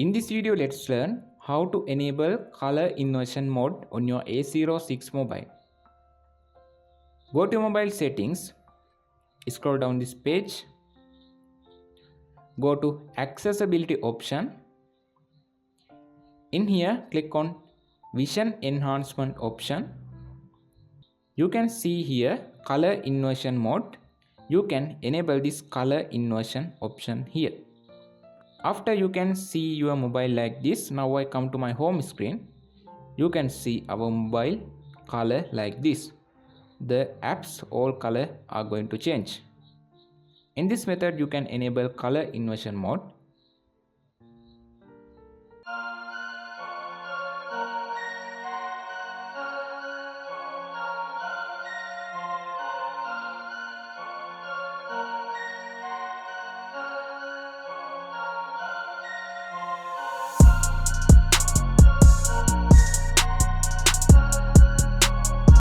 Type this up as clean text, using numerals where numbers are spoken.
In this video, let's learn how to enable color inversion mode on your A06 mobile. Go to mobile settings, scroll down this page, go to accessibility option. In here, click on vision enhancement option. You can see here color inversion mode. You can enable this color inversion option here. After you can see your mobile like this. Now I come to my home screen. You can see our mobile color like this. The apps all color are going to change. In this method you can enable color inversion mode.